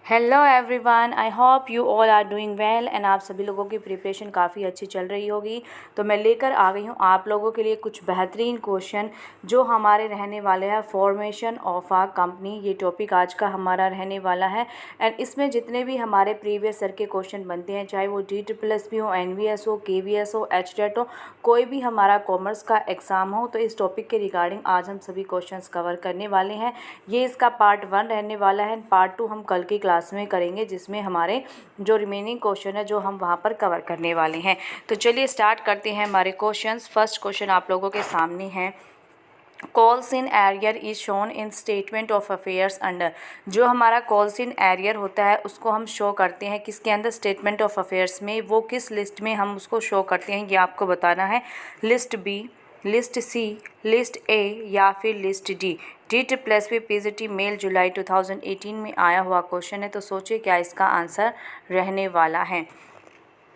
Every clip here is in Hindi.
Hello everyone, I hope you all are doing well and आप सभी लोगों की प्रिपरेशन काफ़ी अच्छी चल रही होगी। तो मैं लेकर आ गई हूँ आप लोगों के लिए कुछ बेहतरीन क्वेश्चन जो हमारे रहने वाले हैं फॉर्मेशन ऑफ आ कंपनी। ये टॉपिक आज का हमारा रहने वाला है एंड इसमें जितने भी हमारे प्रीवियस ईयर के क्वेश्चन बनते हैं, चाहे वो DSSS हो, NVS हो, KVS हो, HTET हो, कोई भी हमारा कॉमर्स का एग्ज़ाम हो, तो इस टॉपिक के रिगार्डिंग आज हम सभी क्वेश्चन कवर करने वाले हैं। ये इसका पार्ट 1 रहने वाला है। पार्ट 2 हम कल की क्लास में करेंगे, जिसमें हमारे जो रिमेनिंग क्वेश्चन है जो हम वहां पर कवर करने वाले हैं। तो चलिए स्टार्ट करते हैं हमारे क्वेश्चंस। फर्स्ट क्वेश्चन आप लोगों के सामने है, calls in arrear is shown in statement of affairs under. जो हमारा कॉल्स इन एरियर होता है उसको हम शो करते हैं किसके अंदर, स्टेटमेंट ऑफ अफेयर्स में। वो किस लिस्ट में हम उसको शो करते हैं ये आपको बताना है। List B, list C, list A या फिर list D. DSSS PGT male जुलाई 2018 में आया हुआ क्वेश्चन है, तो सोचिए क्या इसका आंसर रहने वाला है।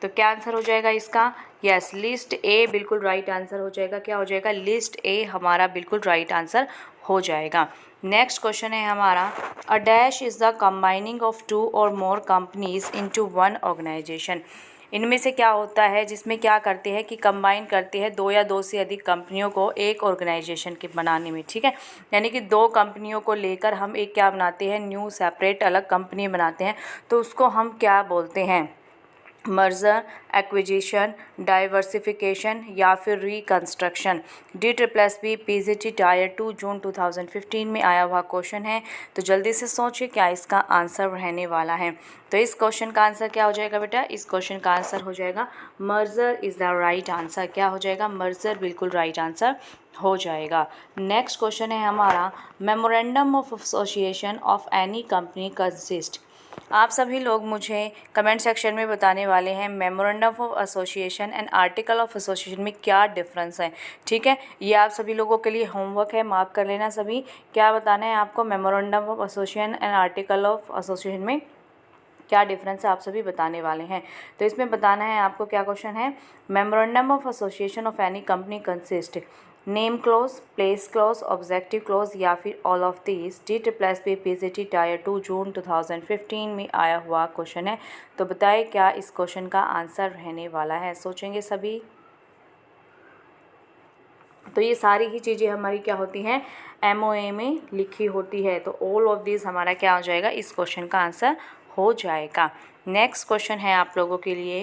तो क्या आंसर हो जाएगा इसका? यस, लिस्ट ए बिल्कुल राइट आंसर हो जाएगा। क्या हो जाएगा? लिस्ट ए हमारा बिल्कुल राइट आंसर हो जाएगा। नेक्स्ट क्वेश्चन है हमारा, a dash is the combining of 2 और मोर कंपनीज इनटू 1 ऑर्गेनाइजेशन। इनमें से क्या होता है जिसमें क्या करते हैं कि कंबाइन करते हैं 2 या 2 से अधिक कंपनियों को एक ऑर्गेनाइजेशन के बनाने में। ठीक है, यानी कि 2 कंपनियों को लेकर हम एक क्या बनाते हैं, न्यू सेपरेट अलग कंपनी बनाते हैं। तो उसको हम क्या बोलते हैं? मर्जर, एक्विजिशन, डाइवर्सिफिकेशन या फिर रिकंस्ट्रक्शन। DSSS PGT टायर 2 जून 2015 में आया हुआ क्वेश्चन है। तो जल्दी से सोचिए क्या इसका आंसर रहने वाला है। तो इस क्वेश्चन का आंसर क्या हो जाएगा बेटा? इस क्वेश्चन का आंसर हो जाएगा merger is the right answer. क्या हो जाएगा? मर्जर बिल्कुल राइट आंसर हो जाएगा। नेक्स्ट क्वेश्चन है हमारा, memorandum of association of any company consist. आप सभी लोग मुझे कमेंट सेक्शन में बताने वाले हैं memorandum of association and article of association में क्या डिफरेंस है। ठीक है, ये आप सभी लोगों के लिए होमवर्क है, मार्क कर लेना सभी। क्या बताना है आपको? Memorandum of association and article of association में क्या डिफरेंस है आप सभी बताने वाले हैं। तो इसमें बताना है आपको क्या क्वेश्चन है, memorandum of association of any company consist name close, place close, objective close या फिर all of this. DSSS PGT tyre 2 जून 2015 में आया हुआ क्वेश्चन है। तो बताएं क्या इस क्वेश्चन का आंसर रहने वाला है। सोचेंगे सभी। तो ये सारी ही चीज़ें हमारी क्या होती हैं, MOA में लिखी होती है। तो ऑल ऑफ दिस हमारा क्या हो जाएगा, इस क्वेश्चन का आंसर हो जाएगा। नेक्स्ट क्वेश्चन है आप लोगों के लिए।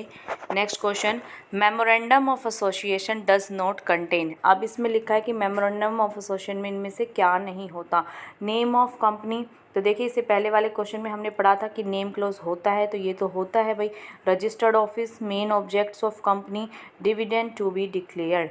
Next question, memorandum of association does not contain. अब इसमें लिखा है कि मेमोरेंडम ऑफ एसोसिएशन में इनमें से क्या नहीं होता। नेम ऑफ कंपनी, तो देखिए इससे पहले वाले क्वेश्चन में हमने पढ़ा था कि नेम क्लोज होता है, तो ये तो होता है भाई। Registered office, main objects of company, dividend to be declared.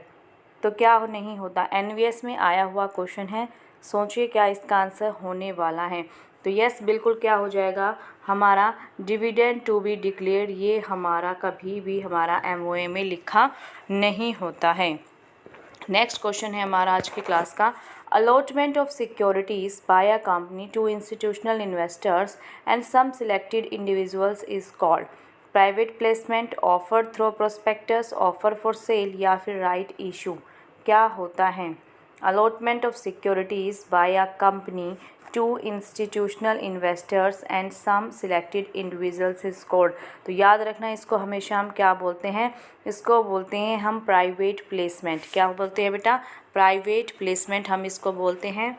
तो क्या नहीं होता? NVS में आया हुआ क्वेश्चन है। सोचिए क्या इसका आंसर होने वाला है। तो यस बिल्कुल क्या हो जाएगा हमारा, डिविडेंड टू बी डिक्लेयर्ड। ये हमारा कभी भी हमारा MOA में लिखा नहीं होता है। नेक्स्ट क्वेश्चन है हमारा आज की क्लास का, allotment of securities by a company to institutional investors and some selected individuals is called private placement, offer through prospectus, offer for sale या फिर राइट इशू। क्या होता है? Allotment of securities by a company to institutional investors and some selected individuals is called. तो याद रखना इसको हमेशा हम क्या बोलते हैं, इसको बोलते हैं हम प्राइवेट प्लेसमेंट। क्या बोलते हैं बेटा? प्राइवेट प्लेसमेंट हम इसको बोलते हैं।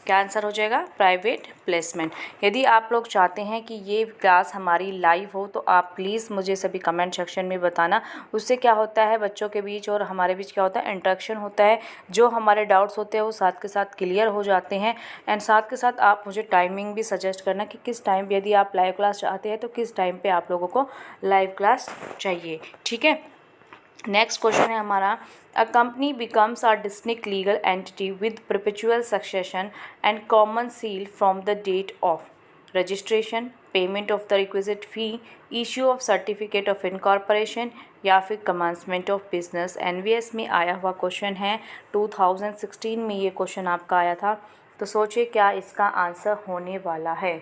क्या आंसर हो जाएगा? Private placement. यदि आप लोग चाहते हैं कि ये क्लास हमारी लाइव हो तो आप प्लीज़ मुझे सभी कमेंट सेक्शन में बताना। उससे क्या होता है, बच्चों के बीच और हमारे बीच क्या होता है, इंटरेक्शन होता है। जो हमारे डाउट्स होते हैं वो साथ के साथ क्लियर हो जाते हैं। एंड साथ के साथ आप मुझे टाइमिंग भी सजेस्ट करना कि किस टाइम, यदि आप लाइव क्लास चाहते हैं तो किस टाइम पर आप लोगों को लाइव क्लास चाहिए। ठीक है, नेक्स्ट क्वेश्चन है हमारा, a company becomes a distinct legal entity with perpetual succession and common seal from the date of registration, payment of the requisite fee, issue of certificate of incorporation या फिर कमेंसमेंट ऑफ बिजनेस। NVS में आया हुआ क्वेश्चन है। 2016 में ये क्वेश्चन आपका आया था। तो सोचिए क्या इसका आंसर होने वाला है।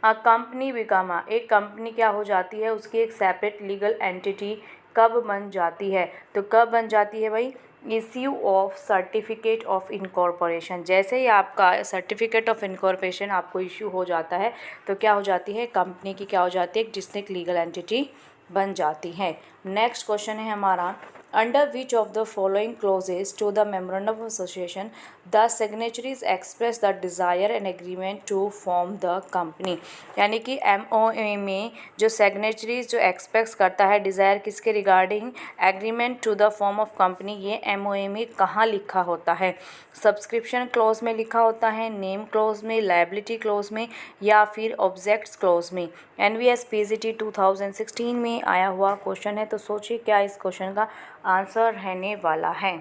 कंपनी बिकम, एक कंपनी क्या हो जाती है, उसकी एक सेपरेट लीगल एंटिटी कब बन जाती है। तो कब बन जाती है भाई? Issue of certificate of incorporation. जैसे ही आपका सर्टिफिकेट ऑफ इनकॉर्पोरेशन आपको इश्यू हो जाता है तो क्या हो जाती है, कंपनी की क्या हो जाती है, एक डिस्टिंक्ट लीगल एंटिटी बन जाती है। नेक्स्ट क्वेश्चन है हमारा, under which of the following clauses to the memorandum of association the signatories express the desire and agreement to form the company. यानी कि MOA में जो सिग्नेचरीज जो एक्सप्रेस करता है डिज़ायर किसके regarding, agreement to the form of company, ये MOA में कहाँ लिखा होता है, सब्सक्रिप्शन क्लोज में लिखा होता है, नेम क्लोज में, लायबिलिटी क्लोज में, या फिर ऑब्जेक्ट्स क्लोज में। NVS PGT 2016 में आया हुआ क्वेश्चन है, तो सोचिए क्या इस क्वेश्चन का आंसर रहने वाला है,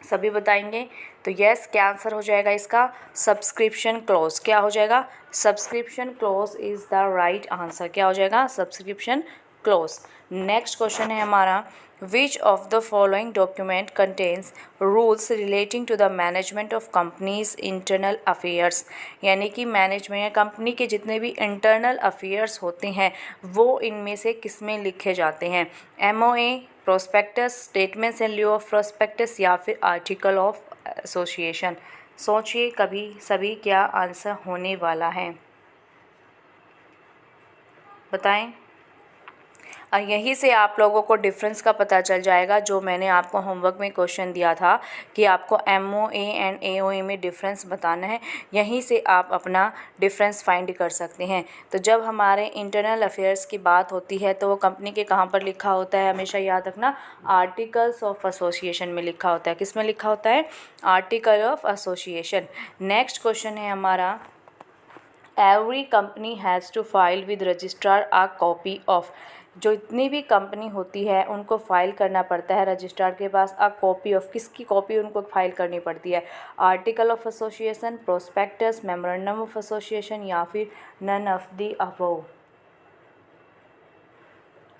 सभी बताएंगे। तो यस, क्या आंसर हो जाएगा इसका, सब्सक्रिप्शन क्लोज। क्या हो जाएगा, subscription close is the right answer. क्या हो जाएगा, सब्सक्रिप्शन क्लोज। नेक्स्ट क्वेश्चन है हमारा, which of the following document contains rules relating to the management of company's internal affairs. यानी कि मैनेजमेंट कंपनी के जितने भी इंटरनल अफेयर्स होते हैं वो इनमें से किस में लिखे जाते हैं, MOA, prospectus, statements in लिeu of prospectus, या फिर आर्टिकल ऑफ एसोसिएशन। सोचिए कभी सभी क्या आंसर होने वाला है, बताएं। यहीं से आप लोगों को डिफरेंस का पता चल जाएगा, जो मैंने आपको होमवर्क में क्वेश्चन दिया था कि आपको MOA एंड AOA में डिफरेंस बताना है, यहीं से आप अपना डिफरेंस फाइंड कर सकते हैं। तो जब हमारे इंटरनल अफेयर्स की बात होती है तो वो कंपनी के कहाँ पर लिखा होता है, हमेशा याद रखना, आर्टिकल्स ऑफ एसोसिएशन में लिखा होता है। किस में लिखा होता है, article of association. Next question है हमारा, every company has to file with registrar a copy of. जो इतनी भी कंपनी होती है उनको फाइल करना पड़ता है रजिस्ट्रार के पास अ कॉपी ऑफ, किसकी कॉपी उनको फाइल करनी पड़ती है, article of association, prospectus, memorandum of association, या फिर नन ऑफ द अबव।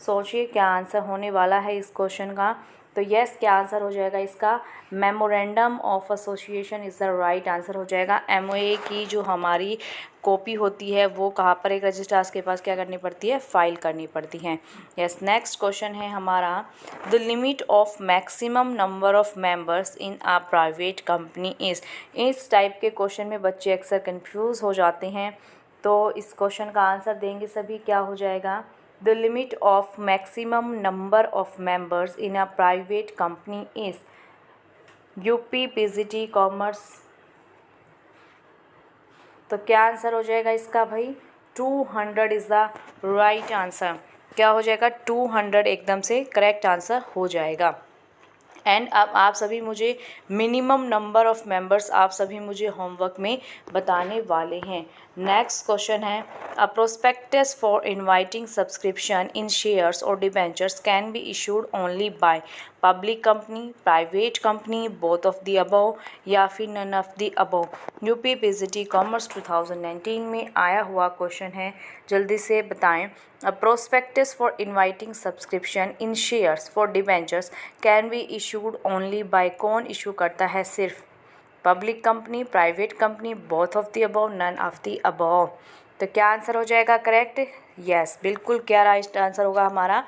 सोचिए क्या आंसर होने वाला है इस क्वेश्चन का। तो यस, क्या आंसर हो जाएगा इसका, memorandum of association is the right answer हो जाएगा। MOA की जो हमारी कॉपी होती है वो कहाँ पर, एक रजिस्ट्रार के पास क्या करनी पड़ती है, फाइल करनी पड़ती है। यस, नेक्स्ट क्वेश्चन है हमारा, the limit of maximum number of members in a private company is. इस टाइप के क्वेश्चन में बच्चे अक्सर कंफ्यूज हो जाते हैं, तो इस क्वेश्चन का आंसर देंगे सभी, क्या हो जाएगा, The limit of maximum number of members in a private company is UP PGT commerce. तो क्या आंसर हो जाएगा इसका भाई, 200 इज़ द राइट आंसर। क्या हो जाएगा, 200 एकदम से करेक्ट आंसर हो जाएगा। एंड अब आप सभी मुझे मिनिमम नंबर ऑफ़ मेंबर्स आप सभी मुझे होमवर्क में बताने वाले हैं। नेक्स्ट क्वेश्चन है, a prospectus for inviting subscription in shares और debentures can be issued only by public company, private company, both of the above, या फिर none of the above. UP PGT commerce 2019 में आया हुआ क्वेश्चन है, जल्दी से बताएं। A prospectus for inviting subscription in shares for debentures can be issued only by, कौन इशू करता है, सिर्फ public company, private company, both of the above, none of the above. तो क्या आंसर हो जाएगा करेक्ट, यस बिल्कुल, क्या राइट आंसर होगा हमारा,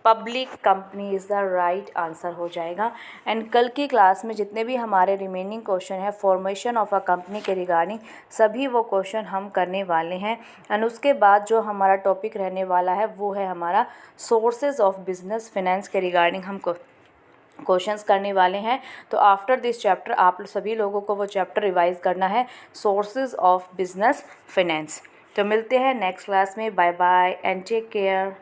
public company is the right answer हो जाएगा। एंड कल की क्लास में जितने भी हमारे रिमेनिंग क्वेश्चन है फॉर्मेशन ऑफ अ कंपनी के रिगार्डिंग, सभी वो क्वेश्चन हम करने वाले हैं। एंड उसके बाद जो हमारा टॉपिक रहने वाला है वो है हमारा सोर्सेज ऑफ बिजनेस फिनेंस के रिगार्डिंग हमको क्वेश्चंस करने वाले हैं। तो आफ्टर दिस चैप्टर आप सभी लोगों को वो चैप्टर रिवाइज करना है, सोर्सेज ऑफ बिजनेस फिनेंस। तो मिलते हैं नेक्स्ट क्लास में, bye bye and take care.